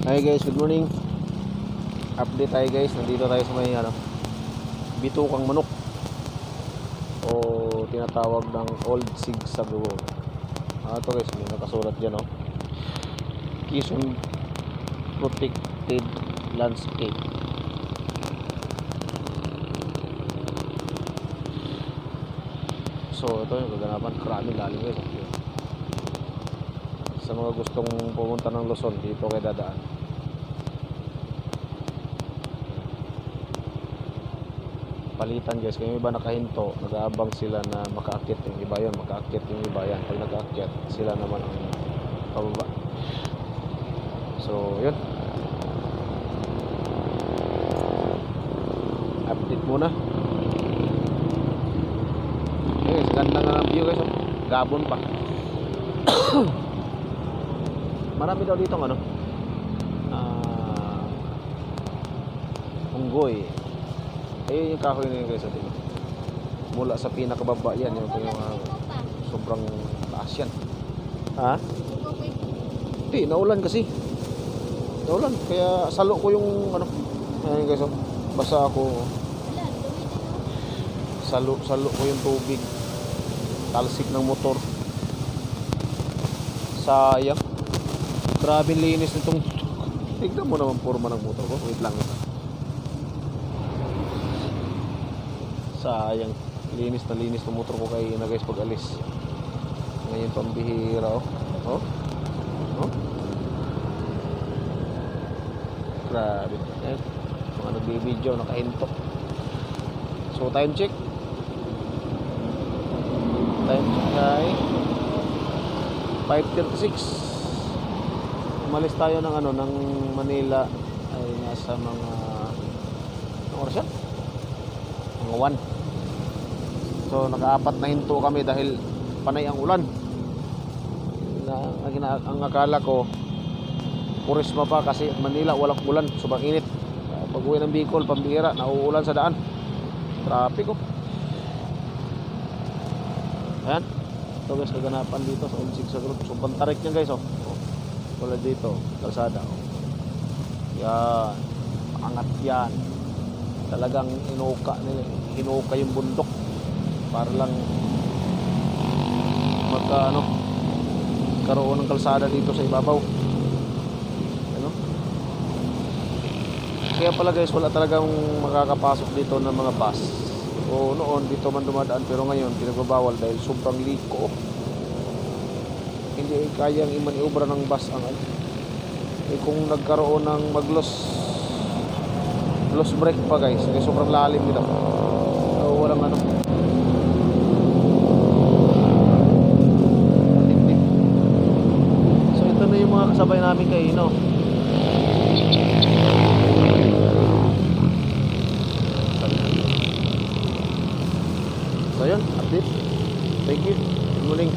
Hi guys, good morning. Update tayo guys, nandito tayo sa may bitukang manok o tinatawag ng Old Sigsag. Ito guys, may nakasulat dyan, oh. Quezon Protected Landscape. So ito yung kaganapan, maraming lalim guys. Sa mga gustong pumunta ng Luzon, dito kayo dadaan. Palitan guys, kung yung iba nakahinto, nag-aabang sila na makaakit yung iba yun, makaakit yung iba yan. Pag nag-aakyat, sila naman ang pababa. So yun, update muna. Okay, ganda nga ng view guys, oh. Gabon pa. Marami daw dito ng unggoy. Ayun yung kahoy na yun guys, atin. Mula sa pinakababa yan, yung sobrang taas yan. Ha? Hindi, naulan kasi. Naulan, kaya salo ko yung ayun guys, oh. Basa ako. Salo ko yung tubig. Talsik ng motor. Sayang. Grabe linis nitong. Tignan mo naman forma ng motor ko. Wait lang ito. Sayang. Linis na linis ng motor ko kay na guys pag alis. Ngayon pambihira, oh. Oh. Oh. Grabe. Eh, mga nagbibideo nakahinto. So time check. Time check ay 5:36. Umalis tayo ng ng Manila ay nasa mga anong oras yan? Mga 1. So naka-apat na hinto kami dahil panay ang ulan. Ang akala ko purisma pa kasi Manila walang ulan, sobrang init. Pag-uwi ng Bicol, pambihira, nauulan sa daan. Traffic, oh. Ayan. Ito guys, kaganapan dito sa Old Sigsag. Sobrang tarik niya guys, oh. Wala dito, kalsada, oh. Yan, angat yan. Talagang hinuka yung bundok para lang karoon ng kalsada dito sa ibabaw. Ano? Kaya pala guys, wala talagang makakapasok dito ng mga bus. O noon dito man dumadaan, pero ngayon pinagbabawal dahil sobrang liko. Hindi kayang imaniobra ng bus ang kung nagkaroon ng loss brake pa guys, kasi sobrang lalim nito. So walang matindi. So ito na yung mga kasabay namin kay So yun, update. Thank you. Good morning.